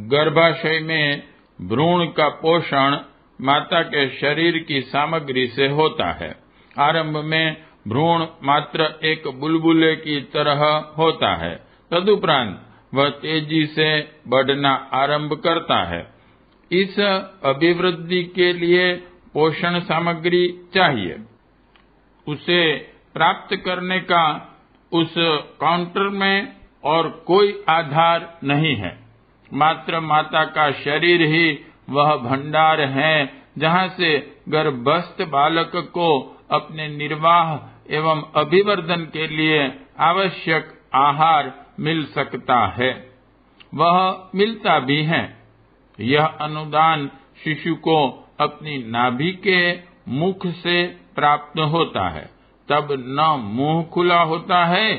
गर्भाशय में भ्रूण का पोषण माता के शरीर की सामग्री से होता है। आरंभ में भ्रूण मात्र एक बुलबुले की तरह होता है, तदुपरांत वह तेजी से बढ़ना आरंभ करता है। इस अभिवृद्धि के लिए पोषण सामग्री चाहिए। उसे प्राप्त करने का उस काउंटर में और कोई आधार नहीं है। मात्र माता का शरीर ही वह भंडार है जहाँ से गर्भस्थ बालक को अपने निर्वाह एवं अभिवर्धन के लिए आवश्यक आहार मिल सकता है। वह मिलता भी है। यह अनुदान शिशु को अपनी नाभि के मुख से प्राप्त होता है। तब न मुंह खुला होता है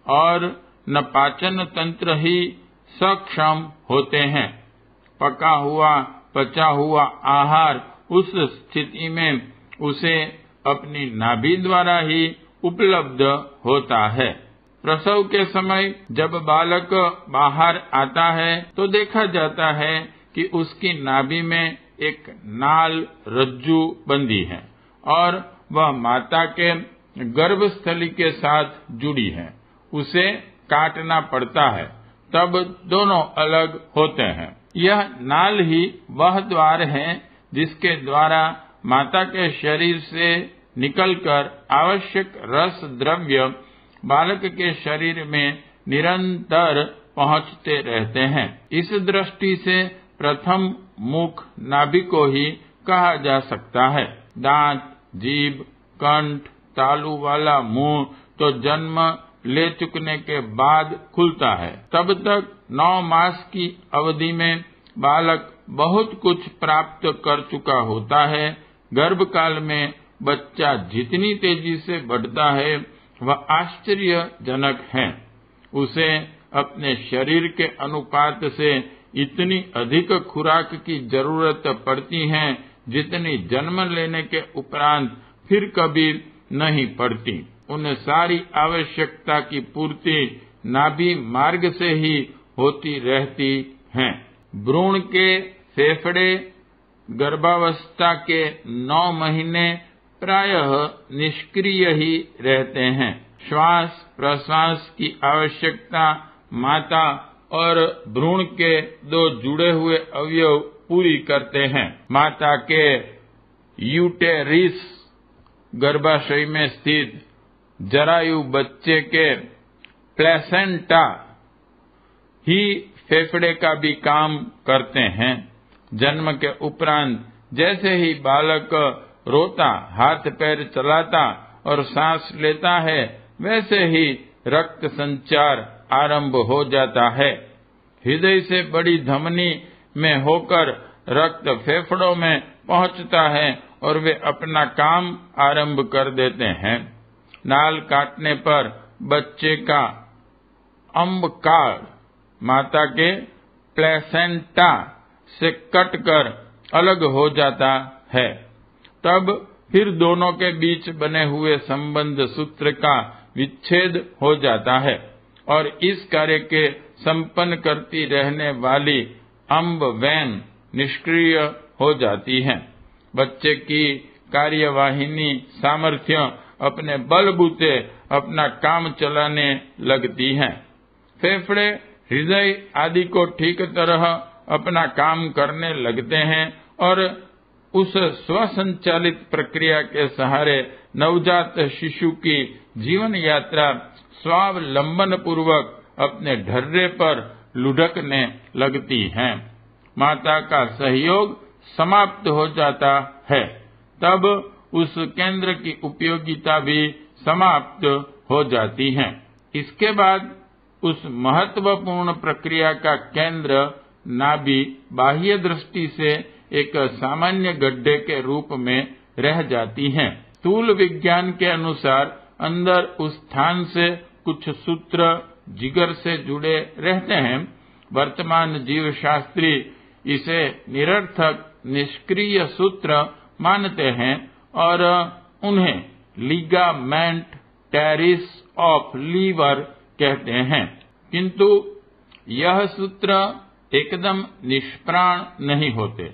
और न पाचन तंत्र ही सक्षम होते हैं। पका हुआ पचा हुआ आहार उस स्थिति में उसे अपनी नाभि द्वारा ही उपलब्ध होता है। प्रसव के समय जब बालक बाहर आता है तो देखा जाता है कि उसकी नाभि में एक नाल रज्जु बंधी है और वह माता के गर्भस्थली के साथ जुड़ी है। उसे काटना पड़ता है, तब दोनों अलग होते हैं। यह नाल ही वह द्वार है जिसके द्वारा माता के शरीर से निकलकर आवश्यक रस द्रव्य बालक के शरीर में निरंतर पहुंचते रहते हैं। इस दृष्टि से प्रथम मुख नाभि को ही कहा जा सकता है। दांत, जीभ, कंठ, तालू वाला मुंह तो जन्म ले चुकने के बाद खुलता है। तब तक 9 मास की अवधि में बालक बहुत कुछ प्राप्त कर चुका होता है। गर्भकाल में बच्चा जितनी तेजी से बढ़ता है वह आश्चर्यजनक है। उसे अपने शरीर के अनुपात से इतनी अधिक खुराक की जरूरत पड़ती है जितनी जन्म लेने के उपरांत फिर कभी नहीं पड़ती। उन सारी आवश्यकता की पूर्ति नाभि मार्ग से ही होती रहती है। भ्रूण के फेफड़े गर्भावस्था के 9 महीने प्रायः निष्क्रिय ही रहते हैं। श्वास प्रश्वास की आवश्यकता माता और भ्रूण के 2 जुड़े हुए अवयव पूरी करते हैं। माता के यूटेरिस गर्भाशय में स्थित जरायु बच्चे के प्लेसेंटा ही फेफड़े का भी काम करते हैं। जन्म के उपरांत जैसे ही बालक रोता, हाथ पैर चलाता और सांस लेता है, वैसे ही रक्त संचार आरंभ हो जाता है। हृदय से बड़ी धमनी में होकर रक्त फेफड़ों में पहुंचता है और वे अपना काम आरंभ कर देते हैं। नाल काटने पर बच्चे का अम्बकाल माता के प्लेसेंटा से कटकर अलग हो जाता है। तब फिर दोनों के बीच बने हुए संबंध सूत्र का विच्छेद हो जाता है और इस कार्य के संपन्न करती रहने वाली अम्ब वैन निष्क्रिय हो जाती है। बच्चे की कार्यवाहिनी सामर्थ्य अपने बलबूते अपना काम चलाने लगती है। फेफड़े, हृदय आदि को ठीक तरह अपना काम करने लगते हैं और उस स्वसंचालित प्रक्रिया के सहारे नवजात शिशु की जीवन यात्रा स्वावलंबन पूर्वक अपने ढर्रे पर लुढ़कने लगती है। माता का सहयोग समाप्त हो जाता है, तब उस केंद्र की उपयोगिता भी समाप्त हो जाती है। इसके बाद उस महत्वपूर्ण प्रक्रिया का केंद्र नाभि बाह्य दृष्टि से एक सामान्य गड्ढे के रूप में रह जाती है। स्थूल विज्ञान के अनुसार अंदर उस स्थान से कुछ सूत्र जिगर से जुड़े रहते हैं। वर्तमान जीवशास्त्री इसे निरर्थक निष्क्रिय सूत्र मानते हैं और उन्हें लिगामेंट टेरिस ऑफ लीवर कहते हैं। किंतु यह सूत्र एकदम निष्प्राण नहीं होते,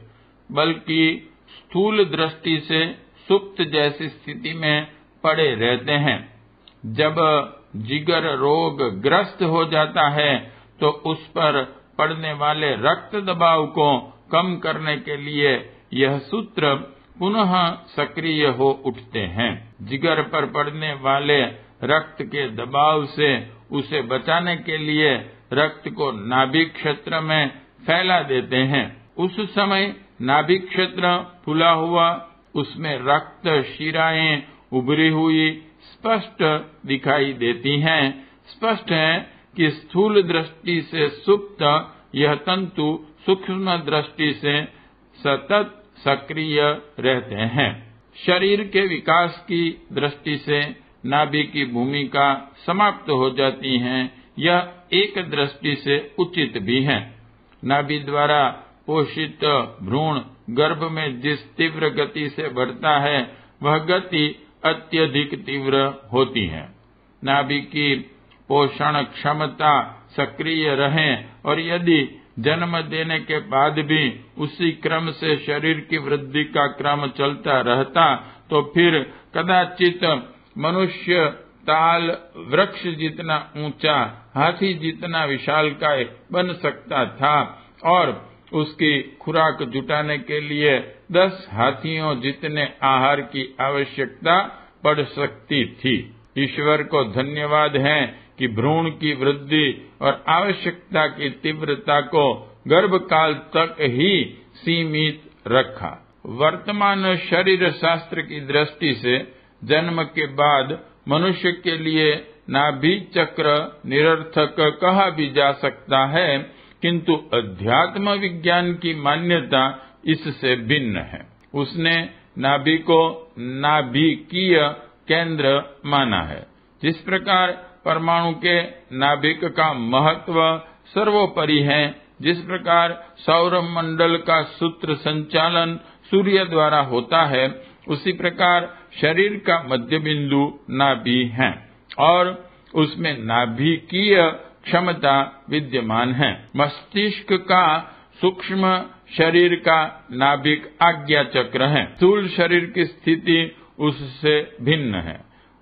बल्कि स्थूल दृष्टि से सुप्त जैसी स्थिति में पड़े रहते हैं। जब जिगर रोग ग्रस्त हो जाता है तो उस पर पड़ने वाले रक्त दबाव को कम करने के लिए यह सूत्र पुनः सक्रिय हो उठते हैं। जिगर पर पड़ने वाले रक्त के दबाव से उसे बचाने के लिए रक्त को नाभिक क्षेत्र में फैला देते हैं। उस समय नाभिक क्षेत्र फूला हुआ, उसमें रक्त शिराएं उभरी हुई स्पष्ट दिखाई देती हैं। स्पष्ट है कि स्थूल दृष्टि से सुप्त यह तंतु सूक्ष्म दृष्टि से सतत सक्रिय रहते हैं। शरीर के विकास की दृष्टि से नाभि की भूमिका समाप्त हो जाती है। यह एक दृष्टि से उचित भी है। नाभि द्वारा पोषित भ्रूण गर्भ में जिस तीव्र गति से बढ़ता है, वह गति अत्यधिक तीव्र होती है। नाभि की पोषण क्षमता सक्रिय रहे और यदि जन्म देने के बाद भी उसी क्रम से शरीर की वृद्धि का क्रम चलता रहता तो फिर कदाचित मनुष्य ताल वृक्ष जितना ऊंचा, हाथी जितना विशालकाय बन सकता था और उसकी खुराक जुटाने के लिए 10 हाथियों जितने आहार की आवश्यकता पड़ सकती थी। ईश्वर को धन्यवाद है कि भ्रूण की वृद्धि और आवश्यकता की तीव्रता को गर्भकाल तक ही सीमित रखा। वर्तमान शरीर शास्त्र की दृष्टि से जन्म के बाद मनुष्य के लिए नाभि चक्र निरर्थक कहा भी जा सकता है, किंतु अध्यात्म विज्ञान की मान्यता इससे भिन्न है। उसने नाभि को नाभिकीय केंद्र माना है। जिस प्रकार परमाणु के नाभिक का महत्व सर्वोपरि है, जिस प्रकार सौर मंडल का सूत्र संचालन सूर्य द्वारा होता है, उसी प्रकार शरीर का मध्य बिंदु नाभि है और उसमें नाभिकीय क्षमता विद्यमान है। मस्तिष्क का सूक्ष्म शरीर का नाभिक आज्ञा चक्र है। स्थूल शरीर की स्थिति उससे भिन्न है।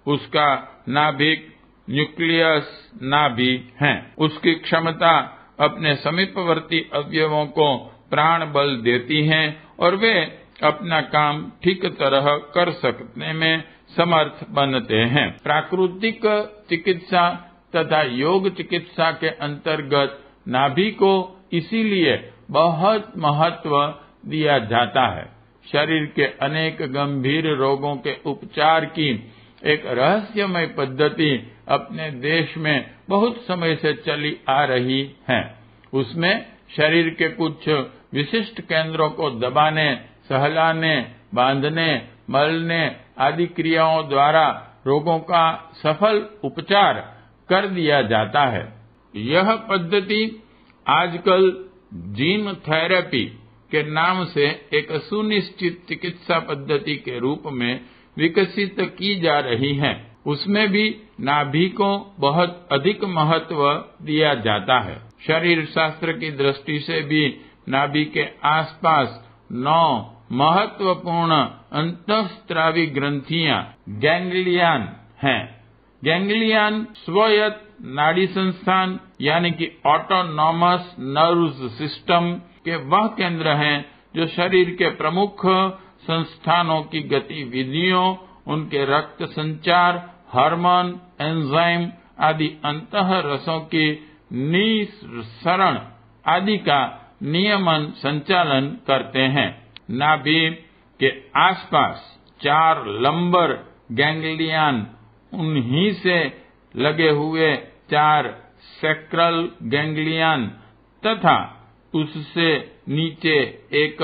उसका नाभिक न्यूक्लियस नाभि है। उसकी क्षमता अपने समीपवर्ती अवयवों को प्राण बल देती है और वे अपना काम ठीक तरह कर सकने में समर्थ बनते हैं। प्राकृतिक चिकित्सा तथा योग चिकित्सा के अंतर्गत नाभि को इसीलिए बहुत महत्व दिया जाता है। शरीर के अनेक गंभीर रोगों के उपचार की एक रहस्यमय पद्धति अपने देश में बहुत समय से चली आ रही है। उसमें शरीर के कुछ विशिष्ट केंद्रों को दबाने, सहलाने, बांधने, मलने आदि क्रियाओं द्वारा रोगों का सफल उपचार कर दिया जाता है। यह पद्धति आजकल जीन थेरेपी के नाम से एक सुनिश्चित चिकित्सा पद्धति के रूप में विकसित की जा रही है। उसमें भी नाभि को बहुत अधिक महत्व दिया जाता है। शरीर शास्त्र की दृष्टि से भी नाभि के आसपास 9 महत्वपूर्ण अंतःस्रावी ग्रंथियां गैंग्लियन हैं। गैंग्लियन स्वायत्त नाड़ी संस्थान यानी कि ऑटोनॉमस नर्व्स सिस्टम के वह केंद्र हैं जो शरीर के प्रमुख संस्थानों की गतिविधियों, उनके रक्त संचार, हार्मोन, एंजाइम आदि अंतः रसों की निःसरण आदि का नियमन संचालन करते हैं। नाभि के आसपास 4 लंबर गैंग्लियन, उन्हीं से लगे हुए 4 सैक्रल गैंग्लियन तथा उससे नीचे एक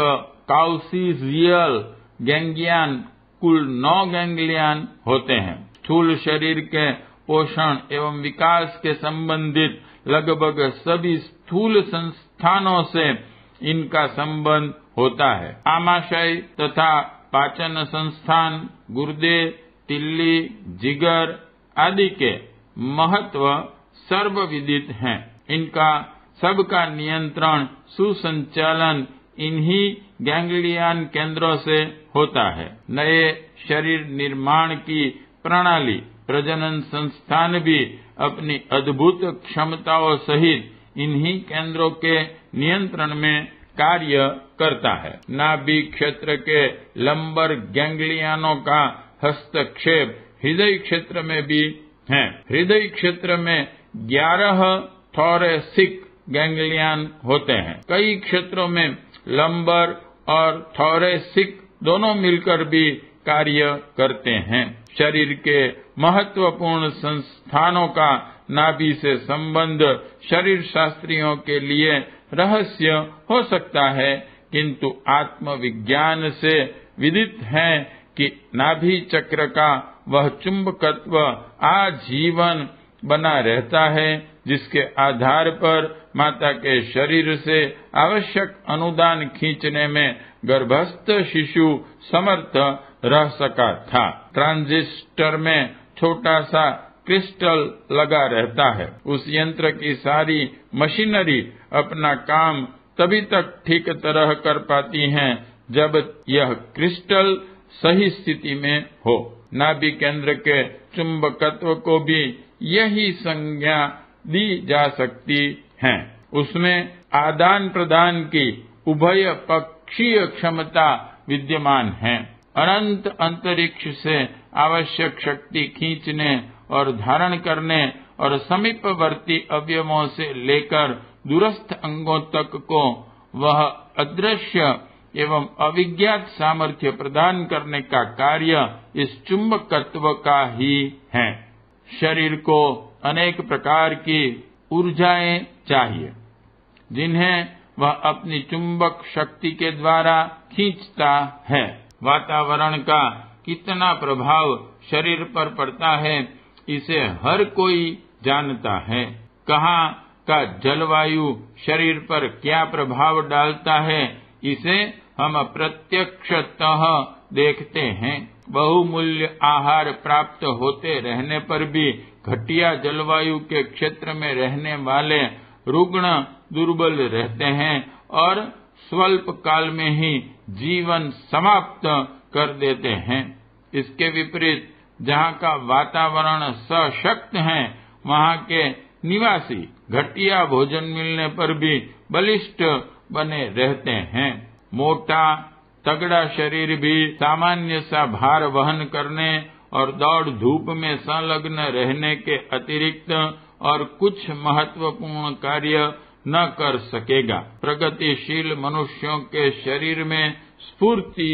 काउसिजियल गैंग्लियन, कुल 9 गैंग्लियन होते हैं। स्थूल शरीर के पोषण एवं विकास के संबंधित लगभग सभी स्थूल संस्थानों से इनका संबंध होता है। आमाशय तथा पाचन संस्थान, गुर्दे, तिल्ली, जिगर आदि के महत्व सर्वविदित हैं। इनका सबका नियंत्रण, सुसंचालन इन्हीं गैंग्लियन केंद्रों से होता है। नए शरीर निर्माण की प्रणाली प्रजनन संस्थान भी अपनी अद्भुत क्षमताओं सहित इन्हीं केंद्रों के नियंत्रण में कार्य करता है। नाभि क्षेत्र के लंबर गैंग्लियनों का हस्तक्षेप हृदय क्षेत्र में भी है। हृदय क्षेत्र में 11 थोरेसिक गैंग्लियन होते हैं। कई क्षेत्रों में लंबर और थोरेसिक दोनों मिलकर भी कार्य करते हैं। शरीर के महत्वपूर्ण संस्थानों का नाभि से संबंध शरीर शास्त्रियों के लिए रहस्य हो सकता है, किंतु आत्मविज्ञान से विदित है कि नाभि चक्र का वह चुंबकत्व आजीवन बना रहता है, जिसके आधार पर माता के शरीर से आवश्यक अनुदान खींचने में गर्भस्थ शिशु समर्थ रह सका था। ट्रांजिस्टर में छोटा सा क्रिस्टल लगा रहता है। उस यंत्र की सारी मशीनरी अपना काम तभी तक ठीक तरह कर पाती हैं जब यह क्रिस्टल सही स्थिति में हो। नाभि केंद्र के चुंबकत्व को भी यही संज्ञा दी जा सकती है। उसमें आदान प्रदान की उभय पक्षीय क्षमता विद्यमान है। अनंत अंतरिक्ष से आवश्यक शक्ति खींचने और धारण करने और समीपवर्ती अवयवों से लेकर दूरस्थ अंगों तक को वह अदृश्य एवं अविज्ञात सामर्थ्य प्रदान करने का कार्य इस चुंबकत्व का ही है। शरीर को अनेक प्रकार की ऊर्जाएं चाहिए, जिन्हें वह अपनी चुंबक शक्ति के द्वारा खींचता है। वातावरण का कितना प्रभाव शरीर पर पड़ता है, इसे हर कोई जानता है। कहाँ का जलवायु शरीर पर क्या प्रभाव डालता है, इसे हम प्रत्यक्षतः देखते हैं। बहुमूल्य आहार प्राप्त होते रहने पर भी घटिया जलवायु के क्षेत्र में रहने वाले रुग्ण दुर्बल रहते हैं और स्वल्प काल में ही जीवन समाप्त कर देते हैं। इसके विपरीत जहाँ का वातावरण सशक्त है, वहाँ के निवासी घटिया भोजन मिलने पर भी बलिष्ठ बने रहते हैं। मोटा तगड़ा शरीर भी सामान्य सा भार वहन करने और दौड़ धूप में संलग्न रहने के अतिरिक्त और कुछ महत्वपूर्ण कार्य न कर सकेगा। प्रगतिशील मनुष्यों के शरीर में स्फूर्ति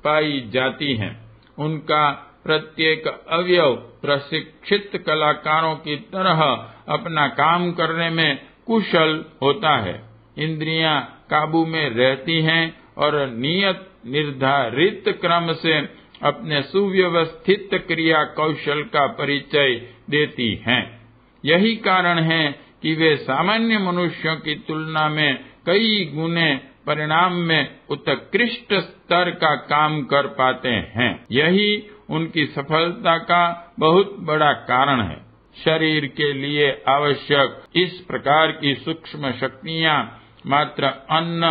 पाई जाती है। उनका प्रत्येक अवयव प्रशिक्षित कलाकारों की तरह अपना काम करने में कुशल होता है। इंद्रियां काबू में रहती हैं और नियत निर्धारित क्रम से अपने सुव्यवस्थित क्रिया कौशल का परिचय देती हैं। यही कारण है कि वे सामान्य मनुष्यों की तुलना में कई गुने परिणाम में उत्कृष्ट स्तर का काम कर पाते हैं। यही उनकी सफलता का बहुत बड़ा कारण है। शरीर के लिए आवश्यक इस प्रकार की सूक्ष्म शक्तियाँ मात्र अन्न,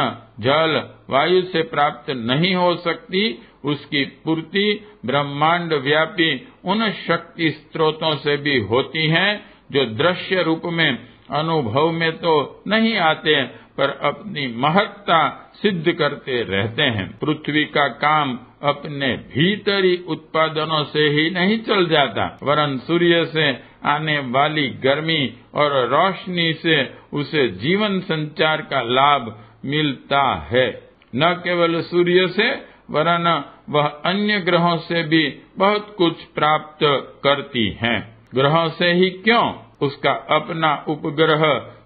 जल, वायु से प्राप्त नहीं हो सकती। उसकी पूर्ति ब्रह्मांड व्यापी उन शक्ति स्रोतों से भी होती है जो दृश्य रूप में अनुभव में तो नहीं आते, पर अपनी महत्ता सिद्ध करते रहते हैं। पृथ्वी का काम अपने भीतरी उत्पादनों से ही नहीं चल जाता, वरन सूर्य से आने वाली गर्मी और रोशनी से उसे जीवन संचार का लाभ मिलता है। न केवल सूर्य से, वरन वह अन्य ग्रहों से भी बहुत कुछ प्राप्त करती है। ग्रहों से ही क्यों, उसका अपना उपग्रह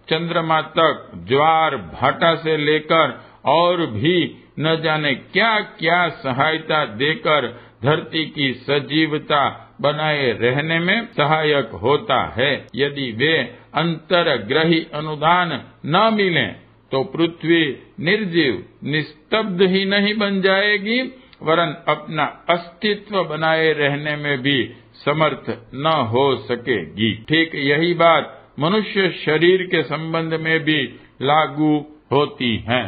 चंद्रमा तक ज्वार भाटा से लेकर और भी न जाने क्या क्या सहायता देकर धरती की सजीवता बनाए रहने में सहायक होता है। यदि वे अंतरग्रही अनुदान न मिले तो पृथ्वी निर्जीव निस्तब्ध ही नहीं बन जाएगी, वरन अपना अस्तित्व बनाए रहने में भी समर्थ न हो सकेगी। ठीक यही बात मनुष्य शरीर के संबंध में भी लागू होती हैं।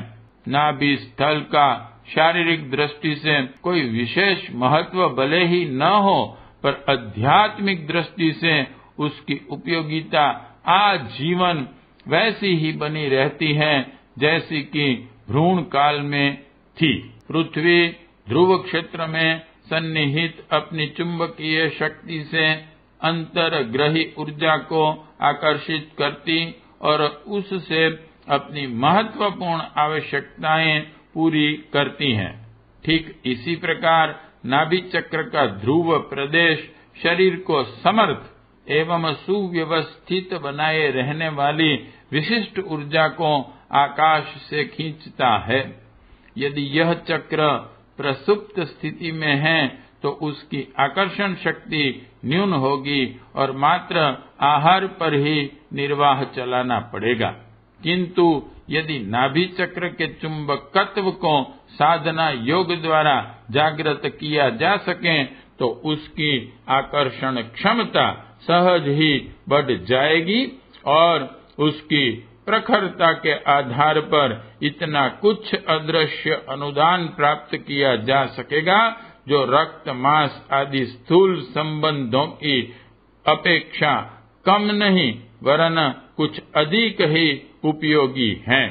नाभि स्थल का शारीरिक दृष्टि से कोई विशेष महत्व भले ही न हो, पर आध्यात्मिक दृष्टि से उसकी उपयोगिता आजीवन वैसी ही बनी रहती है जैसी कि भ्रूण काल में थी। पृथ्वी ध्रुव क्षेत्र में सन्निहित अपनी चुंबकीय शक्ति से अंतर्ग्रही ऊर्जा को आकर्षित करती और उससे अपनी महत्वपूर्ण आवश्यकताएं पूरी करती हैं। ठीक इसी प्रकार नाभि चक्र का ध्रुव प्रदेश शरीर को समर्थ एवं सुव्यवस्थित बनाए रहने वाली विशिष्ट ऊर्जा को आकाश से खींचता है। यदि यह चक्र प्रसुप्त स्थिति में है तो उसकी आकर्षण शक्ति न्यून होगी और मात्र आहार पर ही निर्वाह चलाना पड़ेगा। किंतु यदि नाभि चक्र के चुंबकत्व को साधना योग द्वारा जागृत किया जा सके तो उसकी आकर्षण क्षमता सहज ही बढ़ जाएगी और उसकी प्रखरता के आधार पर इतना कुछ अदृश्य अनुदान प्राप्त किया जा सकेगा जो रक्त मांस आदि स्थूल संबंधों की अपेक्षा कम नहीं वरन कुछ अधिक ही उपयोगी है।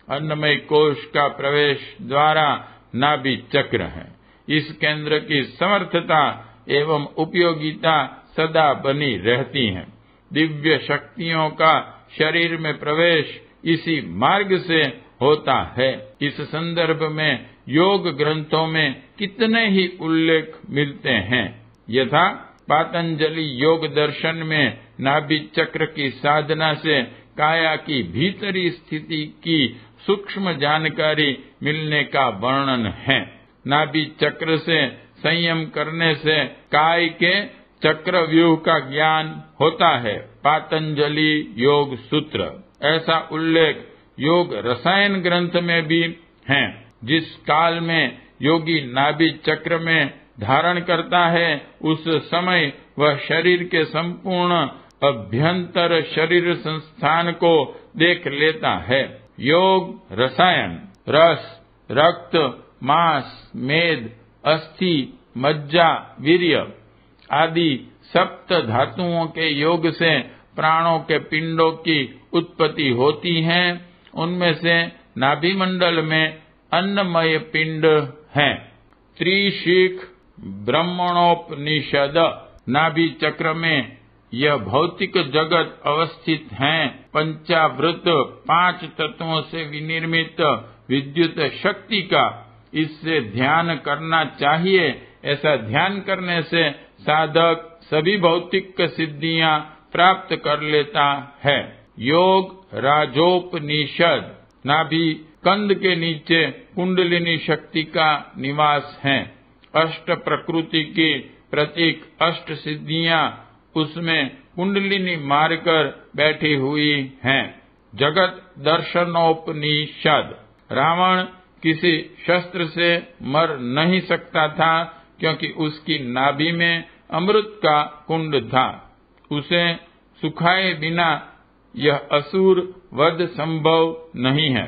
अन्नमय कोश का प्रवेश द्वारा नाभि चक्र है। इस केंद्र की समर्थता एवं उपयोगिता सदा बनी रहती है। दिव्य शक्तियों का शरीर में प्रवेश इसी मार्ग से होता है। इस संदर्भ में योग ग्रंथों में कितने ही उल्लेख मिलते हैं। यथा पातंजलि योग दर्शन में नाभि चक्र की साधना से काया की भीतरी स्थिति की सूक्ष्म जानकारी मिलने का वर्णन है। नाभि चक्र से संयम करने से काय के चक्रव्यूह का ज्ञान होता है। पातंजलि योग सूत्र ऐसा उल्लेख योग रसायन ग्रंथ में भी है। जिस काल में योगी नाभि चक्र में धारण करता है उस समय वह शरीर के संपूर्ण अभ्यंतर शरीर संस्थान को देख लेता है। योग रसायन रस, रक्त, मांस, मेद, अस्थि, मज्जा, वीर्य आदि सप्त धातुओं के योग से प्राणों के पिंडों की उत्पत्ति होती है। उनमें से नाभि मंडल में अन्नमय पिंड है। त्रिशिख ब्रह्मणोपनिषद नाभि चक्र में यह भौतिक जगत अवस्थित है। पंचावृत 5 तत्वों से विनिर्मित विद्युत शक्ति का इससे ध्यान करना चाहिए। ऐसा ध्यान करने से साधक सभी भौतिक सिद्धियां प्राप्त कर लेता है। योग राजोपनिषद नाभि कंद के नीचे कुंडलिनी शक्ति का निवास है। अष्ट प्रकृति की प्रतीक अष्ट सिद्धियां उसमें कुंडलिनी मारकर बैठी हुई हैं। जगत दर्शनोपनिषद रावण किसी शस्त्र से मर नहीं सकता था क्योंकि उसकी नाभि में अमृत का कुंड था। उसे सुखाए बिना यह असुर वध संभव नहीं है।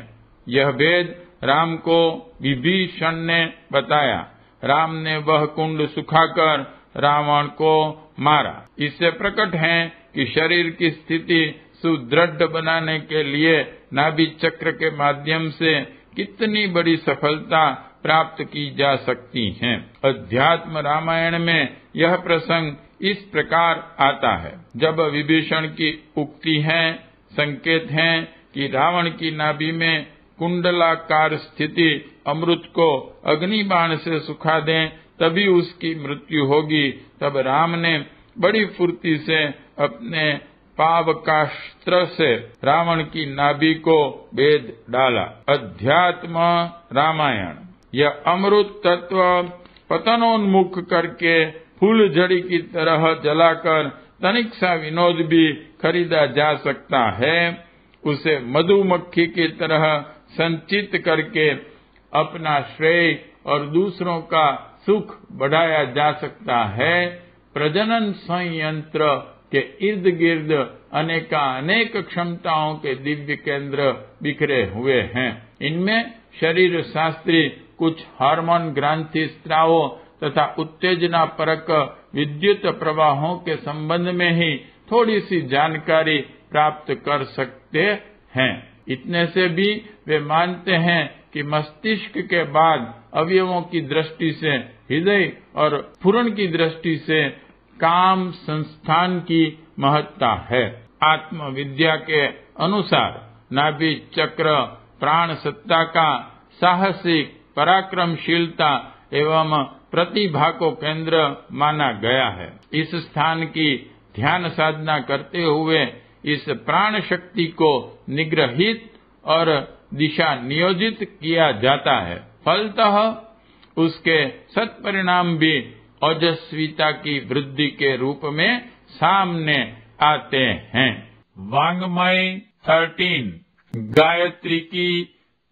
यह वेद राम को विभीषण ने बताया। राम ने वह कुंड सुखाकर रावण को मारा। इससे प्रकट है कि शरीर की स्थिति सुदृढ़ बनाने के लिए नाभि चक्र के माध्यम से कितनी बड़ी सफलता प्राप्त की जा सकती है। अध्यात्म रामायण में यह प्रसंग इस प्रकार आता है। जब विभीषण की उक्ति है, संकेत है कि रावण की नाभि में कुंडलाकार स्थिति अमृत को अग्नि बाण से सुखा दें तभी उसकी मृत्यु होगी, तब राम ने बड़ी फुर्ती से अपने पावकास्त्र से रावण की नाभि को भेद डाला। अध्यात्म रामायण यह अमृत तत्व पतनोन्मुख करके फूल झड़ी की तरह जलाकर तनिक सा विनोद भी खरीदा जा सकता है। उसे मधुमक्खी की तरह संचित करके अपना श्रेय और दूसरों का सुख बढ़ाया जा सकता है। प्रजनन संयंत्र के इर्द गिर्द अनेक क्षमताओं के दिव्य केंद्र बिखरे हुए हैं। इनमें शरीर शास्त्री कुछ हार्मोन ग्रंथि स्त्रावों तथा उत्तेजना परक विद्युत प्रवाहों के संबंध में ही थोड़ी सी जानकारी प्राप्त कर सकते हैं। इतने से भी वे मानते हैं कि मस्तिष्क के बाद अवयवों की दृष्टि से हृदय और स्फुरण की दृष्टि से काम संस्थान की महत्ता है। आत्मविद्या के अनुसार नाभि चक्र प्राण सत्ता का साहसिक पराक्रमशीलता एवं प्रतिभा को केंद्र माना गया है। इस स्थान की ध्यान साधना करते हुए इस प्राण शक्ति को निग्रहित और दिशा नियोजित किया जाता है। फलतः उसके सत्परिणाम भी ओजस्विता की वृद्धि के रूप में सामने आते हैं। वांग्मय 13 गायत्री की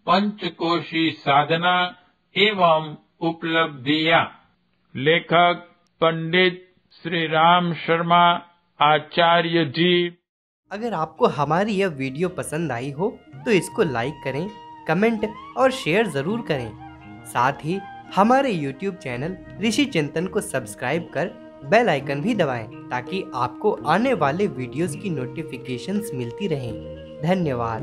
पंचकोशी साधना एवं उपलब्धियां। लेखक पंडित श्री राम शर्मा आचार्य जी। अगर आपको हमारी यह वीडियो पसंद आई हो तो इसको लाइक करें, कमेंट और शेयर जरूर करें। साथ ही हमारे YouTube चैनल ऋषि चिंतन को सब्सक्राइब कर बेल आइकन भी दबाएं ताकि आपको आने वाले वीडियोस की नोटिफिकेशंस मिलती रहें। धन्यवाद।